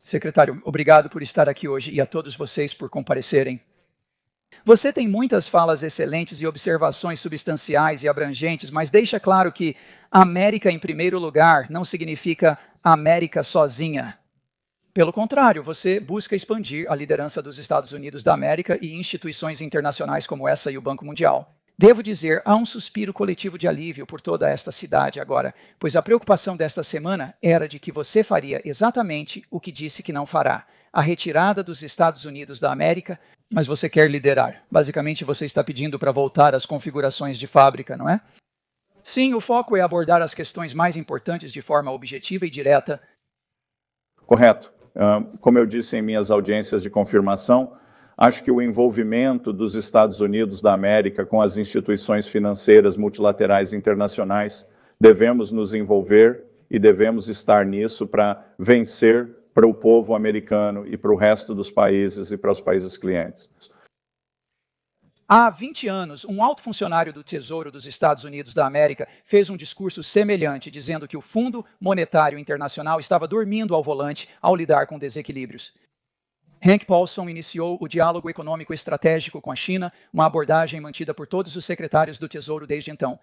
Secretário, obrigado por estar aqui hoje e a todos vocês por comparecerem. Você tem muitas falas excelentes e observações substanciais e abrangentes, mas deixa claro que América em primeiro lugar não significa América sozinha. Pelo contrário, você busca expandir a liderança dos Estados Unidos da América e instituições internacionais como essa e o Banco Mundial. Devo dizer, há um suspiro coletivo de alívio por toda esta cidade agora, pois a preocupação desta semana era de que você faria exatamente o que disse que não fará, a retirada dos Estados Unidos da América, mas você quer liderar. Basicamente, você está pedindo para voltar às configurações de fábrica, não é? Sim, o foco é abordar as questões mais importantes de forma objetiva e direta. Correto. Como eu disse em minhas audiências de confirmação, acho que o envolvimento dos Estados Unidos da América com as instituições financeiras multilaterais internacionais, devemos nos envolver e devemos estar nisso para vencer para o povo americano e para o resto dos países e para os países clientes. Há 20 anos, um alto funcionário do Tesouro dos Estados Unidos da América fez um discurso semelhante, dizendo que o Fundo Monetário Internacional estava dormindo ao volante ao lidar com desequilíbrios. Hank Paulson iniciou o diálogo econômico estratégico com a China, uma abordagem mantida por todos os secretários do Tesouro desde então.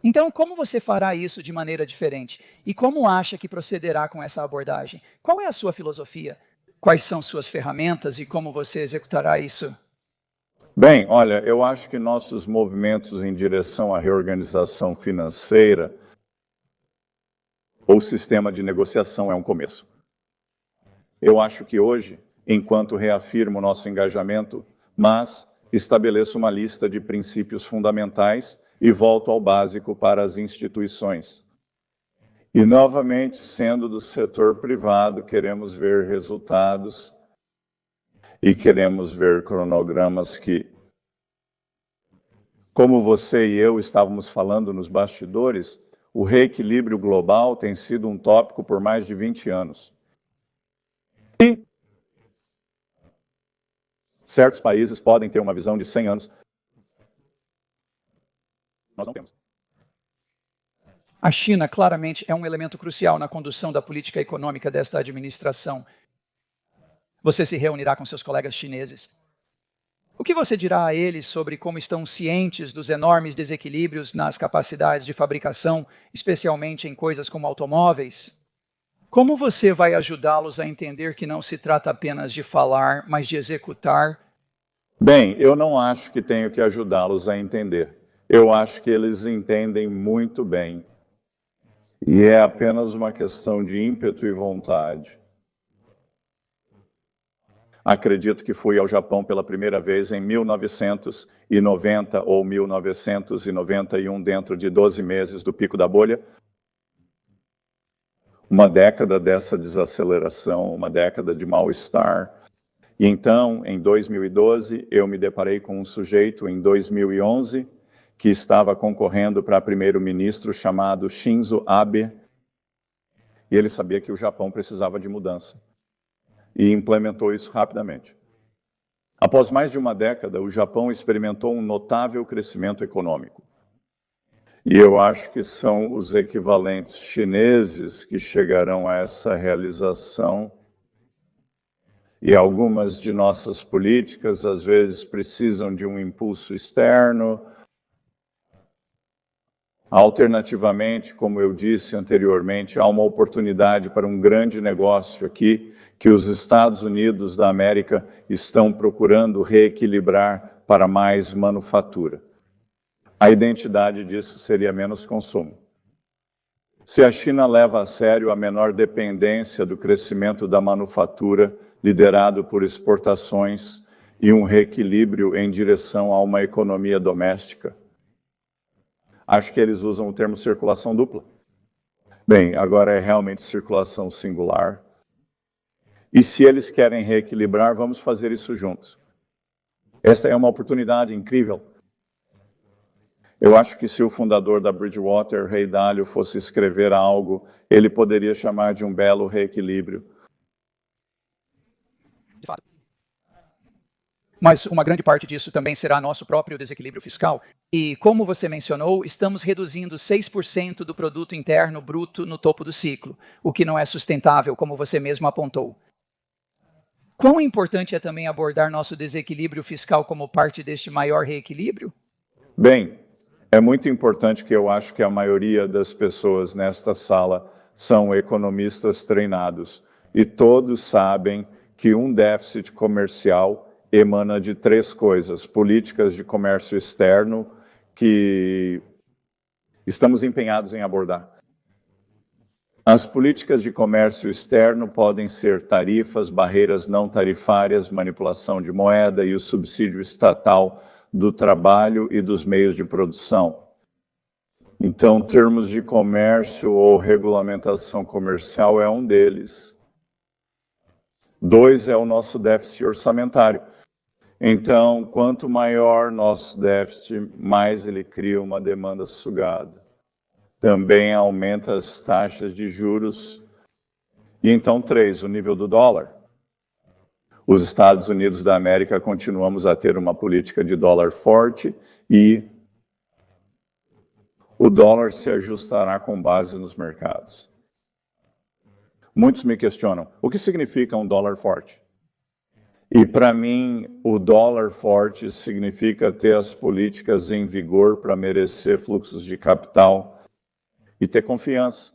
Então, como você fará isso de maneira diferente? E como acha que procederá com essa abordagem? Qual é a sua filosofia? Quais são suas ferramentas e como você executará isso? Bem, olha, eu acho que nossos movimentos em direção à reorganização financeira ou sistema de negociação é um começo. Eu acho que hoje, enquanto reafirmo nosso engajamento, mas estabeleço uma lista de princípios fundamentais e volto ao básico para as instituições. E, novamente, sendo do setor privado, queremos ver resultados e queremos ver cronogramas que, como você e eu estávamos falando nos bastidores, o reequilíbrio global tem sido um tópico por mais de 20 anos. E certos países podem ter uma visão de 100 anos. Nós não temos. A China, claramente, é um elemento crucial na condução da política econômica desta administração. Você se reunirá com seus colegas chineses. O que você dirá a eles sobre como estão cientes dos enormes desequilíbrios nas capacidades de fabricação, especialmente em coisas como automóveis? Como você vai ajudá-los a entender que não se trata apenas de falar, mas de executar? Bem, eu não acho que tenho que ajudá-los a entender. Eu acho que eles entendem muito bem. E é apenas uma questão de ímpeto e vontade. Acredito que fui ao Japão pela primeira vez em 1990 ou 1991, dentro de 12 meses do pico da bolha. Uma década dessa desaceleração, uma década de mal-estar. E então, em 2012, eu me deparei com um sujeito, em 2011, que estava concorrendo para primeiro-ministro, chamado Shinzo Abe, e ele sabia que o Japão precisava de mudança. E implementou isso rapidamente. Após mais de uma década, o Japão experimentou um notável crescimento econômico. E eu acho que são os equivalentes chineses que chegarão a essa realização. E algumas de nossas políticas, às vezes, precisam de um impulso externo. Alternativamente, como eu disse anteriormente, há uma oportunidade para um grande negócio aqui, que os Estados Unidos da América estão procurando reequilibrar para mais manufatura. A identidade disso seria menos consumo. Se a China leva a sério a menor dependência do crescimento da manufatura, liderado por exportações e um reequilíbrio em direção a uma economia doméstica, acho que eles usam o termo circulação dupla. Bem, agora é realmente circulação singular. E se eles querem reequilibrar, vamos fazer isso juntos. Esta é uma oportunidade incrível. Eu acho que se o fundador da Bridgewater, Ray Dalio, fosse escrever algo, ele poderia chamar de um belo reequilíbrio. De fato. Mas uma grande parte disso também será nosso próprio desequilíbrio fiscal. E, como você mencionou, estamos reduzindo 6% do produto interno bruto no topo do ciclo, o que não é sustentável, como você mesmo apontou. Quão importante é também abordar nosso desequilíbrio fiscal como parte deste maior reequilíbrio? Bem, é muito importante, que eu acho que a maioria das pessoas nesta sala são economistas treinados e todos sabem que um déficit comercial emana de três coisas: políticas de comércio externo que estamos empenhados em abordar. As políticas de comércio externo podem ser tarifas, barreiras não tarifárias, manipulação de moeda e o subsídio estatal do trabalho e dos meios de produção. Então, termos de comércio ou regulamentação comercial é um deles. 2 é o nosso déficit orçamentário. Então, quanto maior nosso déficit, mais ele cria uma demanda sugada. Também aumenta as taxas de juros. E então, 3, o nível do dólar. Os Estados Unidos da América continuamos a ter uma política de dólar forte e o dólar se ajustará com base nos mercados. Muitos me questionam, o que significa um dólar forte? E para mim, o dólar forte significa ter as políticas em vigor para merecer fluxos de capital e ter confiança.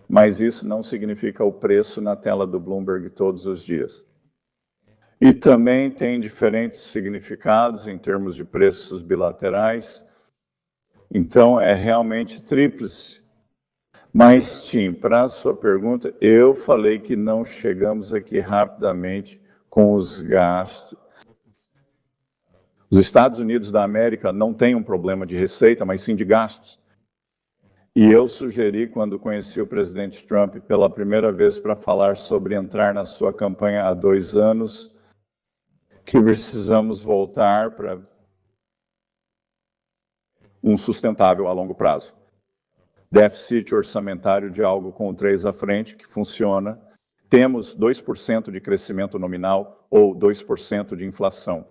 Mas isso não significa o preço na tela do Bloomberg todos os dias. E também tem diferentes significados em termos de preços bilaterais. Então, é realmente tríplice. Mas, Tim, para a sua pergunta, eu falei que não chegamos aqui rapidamente com os gastos. Os Estados Unidos da América não têm um problema de receita, mas sim de gastos. E eu sugeri, quando conheci o presidente Trump pela primeira vez para falar sobre entrar na sua campanha há 2 anos, que precisamos voltar para um sustentável a longo prazo. Déficit orçamentário de algo com 3 à frente, que funciona. Temos 2% de crescimento nominal ou 2% de inflação.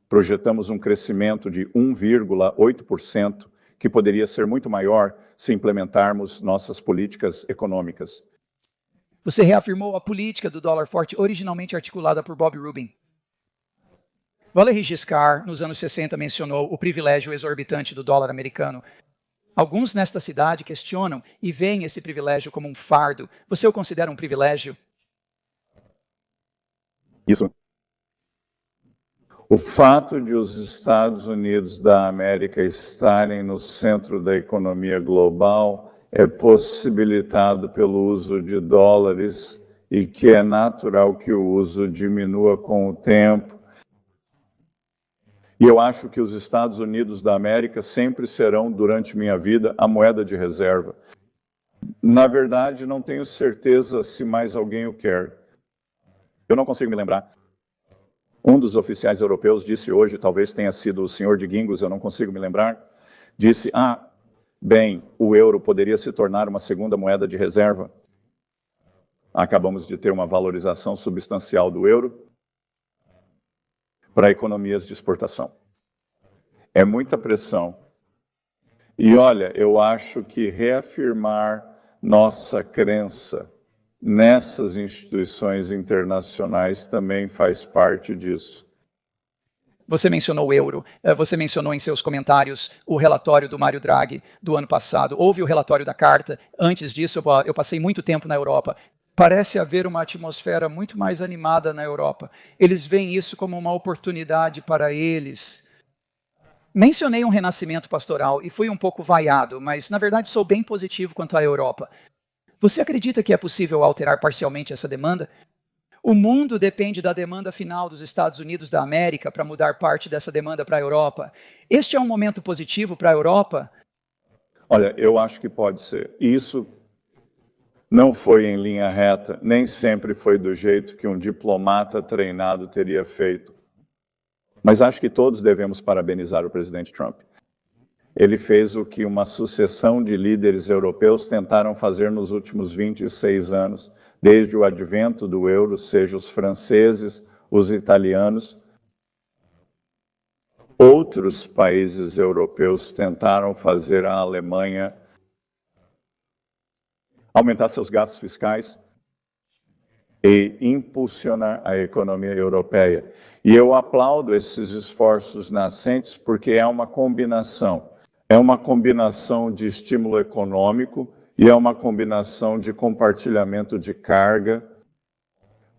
Projetamos um crescimento de 1,8%, que poderia ser muito maior se implementarmos nossas políticas econômicas. Você reafirmou a política do dólar forte originalmente articulada por Bob Rubin. Valéry Giscard, nos anos 60, mencionou o privilégio exorbitante do dólar americano. Alguns nesta cidade questionam e veem esse privilégio como um fardo. Você o considera um privilégio? Isso. O fato de os Estados Unidos da América estarem no centro da economia global é possibilitado pelo uso de dólares e que é natural que o uso diminua com o tempo. E eu acho que os Estados Unidos da América sempre serão, durante minha vida, a moeda de reserva. Na verdade, não tenho certeza se mais alguém o quer. Eu não consigo me lembrar. Um dos oficiais europeus disse hoje, talvez tenha sido o senhor de Gingos, eu não consigo me lembrar, disse, bem, o euro poderia se tornar uma segunda moeda de reserva. Acabamos de ter uma valorização substancial do euro para economias de exportação. É muita pressão. E olha, eu acho que reafirmar nossa crença nessas instituições internacionais também faz parte disso. Você mencionou o euro, você mencionou em seus comentários o relatório do Mário Draghi do ano passado, houve o relatório da Carta, antes disso eu passei muito tempo na Europa. Parece haver uma atmosfera muito mais animada na Europa. Eles veem isso como uma oportunidade para eles. Mencionei um renascimento pastoral e fui um pouco vaiado, mas na verdade sou bem positivo quanto à Europa. Você acredita que é possível alterar parcialmente essa demanda? O mundo depende da demanda final dos Estados Unidos da América para mudar parte dessa demanda para a Europa. Este é um momento positivo para a Europa? Olha, eu acho que pode ser. Isso não foi em linha reta, nem sempre foi do jeito que um diplomata treinado teria feito. Mas acho que todos devemos parabenizar o presidente Trump. Ele fez o que uma sucessão de líderes europeus tentaram fazer nos últimos 26 anos, desde o advento do euro, seja os franceses, os italianos. Outros países europeus tentaram fazer a Alemanha aumentar seus gastos fiscais. e impulsionar a economia europeia. E eu aplaudo esses esforços nascentes porque é uma combinação. É uma combinação de estímulo econômico e é uma combinação de compartilhamento de carga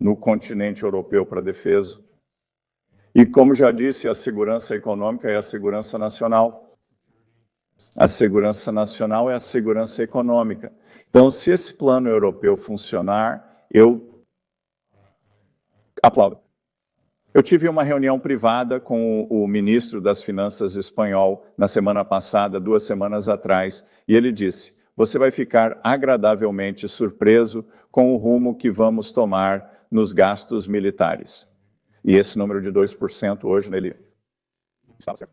no continente europeu para a defesa. E, como já disse, a segurança econômica é a segurança nacional. A segurança nacional é a segurança econômica. Então, se esse plano europeu funcionar, eu aplaudo. Eu tive uma reunião privada com o ministro das Finanças espanhol na semana passada, 2 semanas atrás, e ele disse: você vai ficar agradavelmente surpreso com o rumo que vamos tomar nos gastos militares. E esse número de 2% hoje, ele estava certo.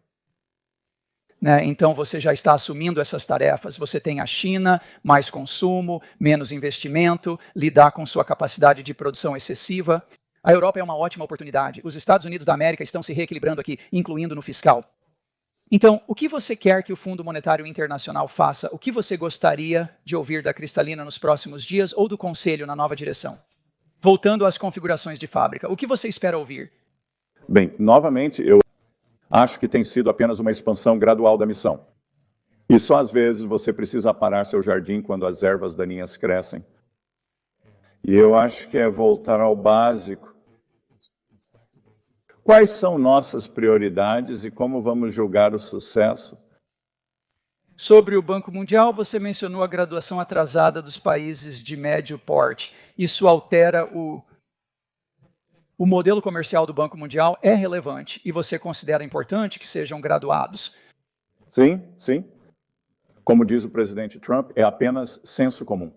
Então, você já está assumindo essas tarefas. Você tem a China, mais consumo, menos investimento, lidar com sua capacidade de produção excessiva. A Europa é uma ótima oportunidade. Os Estados Unidos da América estão se reequilibrando aqui, incluindo no fiscal. Então, o que você quer que o Fundo Monetário Internacional faça? O que você gostaria de ouvir da Cristalina nos próximos dias ou do Conselho na nova direção? Voltando às configurações de fábrica, o que você espera ouvir? Bem, novamente, eu acho que tem sido apenas uma expansão gradual da missão. E só às vezes você precisa parar seu jardim quando as ervas daninhas crescem. E eu acho que é voltar ao básico. Quais são nossas prioridades e como vamos julgar o sucesso? Sobre o Banco Mundial, você mencionou a graduação atrasada dos países de médio porte. Isso altera o modelo comercial do Banco Mundial? É relevante e você considera importante que sejam graduados? Sim, sim. Como diz o presidente Trump, é apenas senso comum.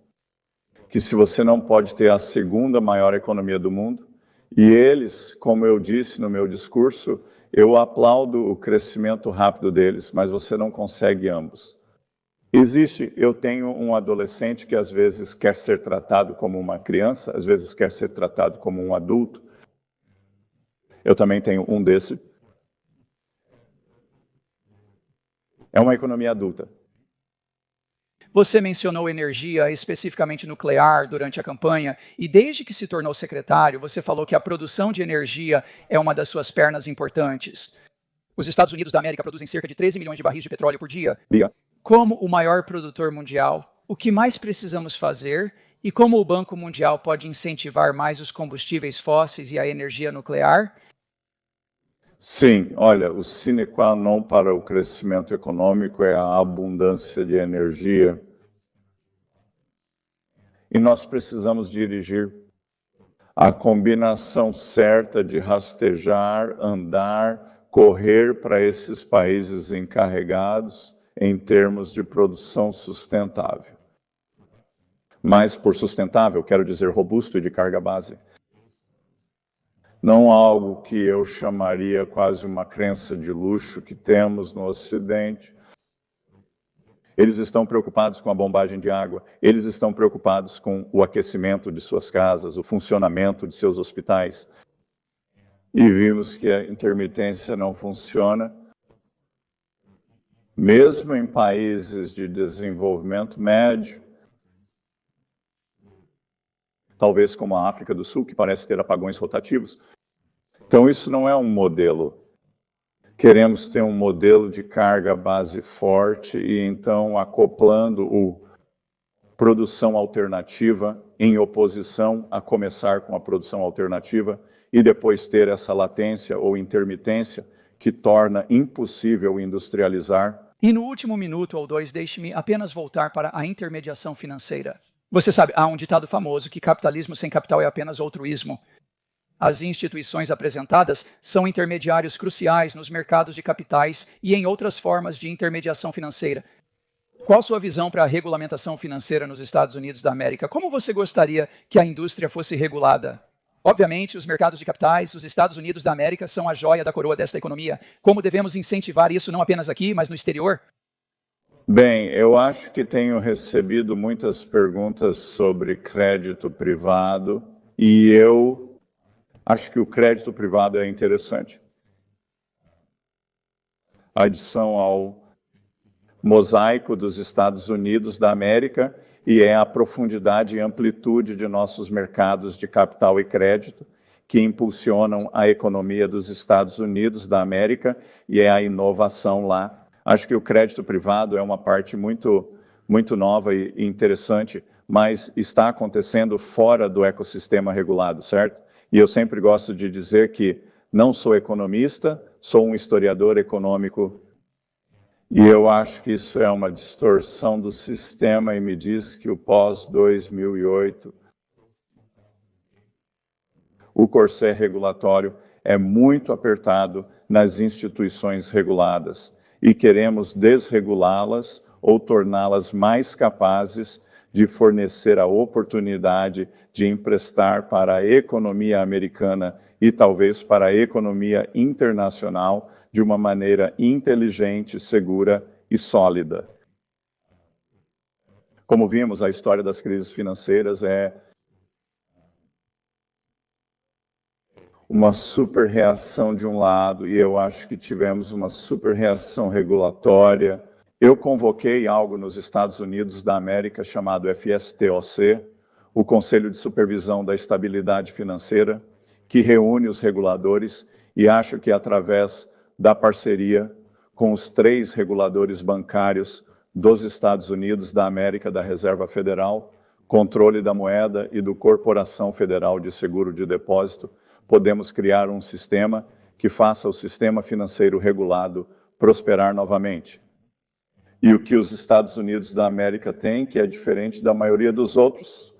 Que se você não pode ter a segunda maior economia do mundo, e eles, como eu disse no meu discurso, eu aplaudo o crescimento rápido deles, mas você não consegue ambos. Eu tenho um adolescente que às vezes quer ser tratado como uma criança, às vezes quer ser tratado como um adulto. Eu também tenho um desse. É uma economia adulta. Você mencionou energia, especificamente nuclear, durante a campanha, e desde que se tornou secretário, você falou que a produção de energia é uma das suas pernas importantes. Os Estados Unidos da América produzem cerca de 13 milhões de barris de petróleo por dia. Como o maior produtor mundial, o que mais precisamos fazer e como o Banco Mundial pode incentivar mais os combustíveis fósseis e a energia nuclear? Sim, olha, o sine qua non para o crescimento econômico é a abundância de energia. E nós precisamos dirigir a combinação certa de rastejar, andar, correr para esses países encarregados em termos de produção sustentável. Mas por sustentável, quero dizer robusto e de carga base. Não algo que eu chamaria quase uma crença de luxo que temos no Ocidente. Eles estão preocupados com a bombagem de água, eles estão preocupados com o aquecimento de suas casas, o funcionamento de seus hospitais. E vimos que a intermitência não funciona, mesmo em países de desenvolvimento médio, talvez como a África do Sul, que parece ter apagões rotativos. Então isso não é um modelo. Queremos ter um modelo de carga base forte e então acoplando produção alternativa em oposição a começar com a produção alternativa e depois ter essa latência ou intermitência que torna impossível industrializar. E no último minuto ou dois, deixe-me apenas voltar para a intermediação financeira. Você sabe, há um ditado famoso que capitalismo sem capital é apenas altruísmo. As instituições apresentadas são intermediários cruciais nos mercados de capitais e em outras formas de intermediação financeira. Qual sua visão para a regulamentação financeira nos Estados Unidos da América? Como você gostaria que a indústria fosse regulada? Obviamente, os mercados de capitais, os Estados Unidos da América, são a joia da coroa desta economia. Como devemos incentivar isso não apenas aqui, mas no exterior? Bem, eu acho que tenho recebido muitas perguntas sobre crédito privado e eu acho que o crédito privado é interessante. A adição ao mosaico dos Estados Unidos da América e é a profundidade e amplitude de nossos mercados de capital e crédito que impulsionam a economia dos Estados Unidos da América e é a inovação lá. Acho que o crédito privado é uma parte muito nova e interessante, mas está acontecendo fora do ecossistema regulado, certo? E eu sempre gosto de dizer que não sou economista, sou um historiador econômico, e eu acho que isso é uma distorção do sistema e me diz que o pós-2008, o corset regulatório é muito apertado nas instituições reguladas e queremos desregulá-las ou torná-las mais capazes de fornecer a oportunidade de emprestar para a economia americana e talvez para a economia internacional de uma maneira inteligente, segura e sólida. Como vimos, a história das crises financeiras é uma super reação de um lado, e eu acho que tivemos uma super reação regulatória. Eu convoquei algo nos Estados Unidos da América chamado FSTOC, o Conselho de Supervisão da Estabilidade Financeira, que reúne os reguladores, e acho que através da parceria com os 3 reguladores bancários dos Estados Unidos da América, da Reserva Federal, Controle da Moeda e do Corporação Federal de Seguro de Depósito, podemos criar um sistema que faça o sistema financeiro regulado prosperar novamente. E o que os Estados Unidos da América têm, que é diferente da maioria dos outros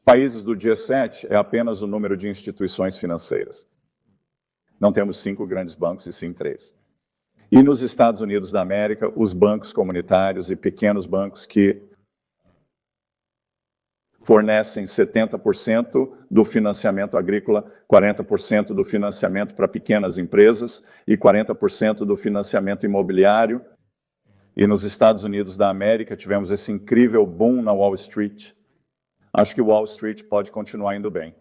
países do G7, é apenas o número de instituições financeiras. Não temos 5 grandes bancos, e sim 3. E nos Estados Unidos da América, os bancos comunitários e pequenos bancos que fornecem 70% do financiamento agrícola, 40% do financiamento para pequenas empresas e 40% do financiamento imobiliário. E nos Estados Unidos da América tivemos esse incrível boom na Wall Street. Acho que Wall Street pode continuar indo bem.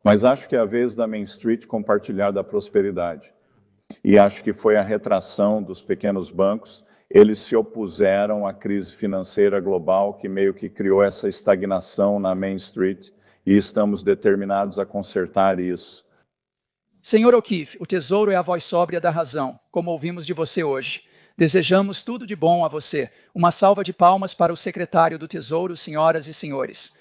Mas acho que é a vez da Main Street compartilhar da prosperidade. E acho que foi a retração dos pequenos bancos. Eles se opuseram à crise financeira global que meio que criou essa estagnação na Main Street e estamos determinados a consertar isso. Senhor O'Keefe, o tesouro é a voz sóbria da razão, como ouvimos de você hoje. Desejamos tudo de bom a você. Uma salva de palmas para o secretário do Tesouro, senhoras e senhores.